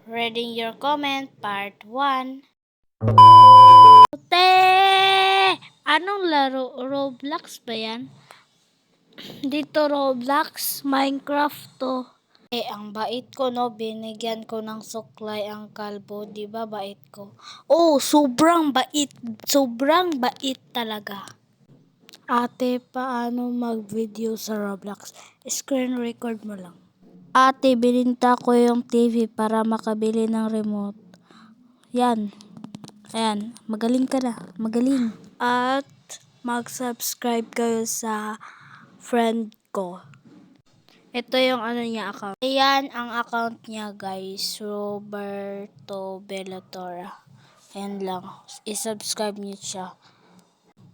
Reading your comment, part 1. Te! Anong laro? Roblox ba yan? Dito Roblox, Minecraft to. Ang bait ko no, binigyan ko ng suklay ang kalbo, di ba bait ko? Oh, sobrang bait. Sobrang bait talaga. Ate, paano mag-video sa Roblox? Screen record mo lang. Ate, bininta ko yung TV para makabili ng remote. Yan. Ayan, magaling ka na. Magaling. At mag-subscribe kayo sa friend ko. Ito yung niya account. Ayan ang account niya guys. Roberto Bellatora. Ayan lang. I-subscribe niyo siya.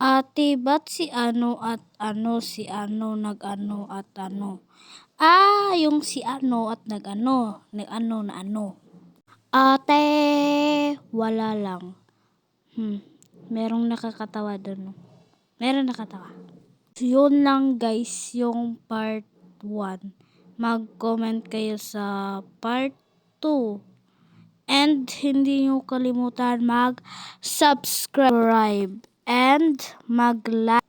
Ate, ba't si ano at ano, si ano, nag-ano at ano? Yung si ano at nag-ano na ano. Ate, wala lang. Merong nakakatawa doon. Meron nakatawa. So, yun lang guys, yung part 1. Mag-comment kayo sa part 2. And hindi nyo kalimutan mag-subscribe and mag-like.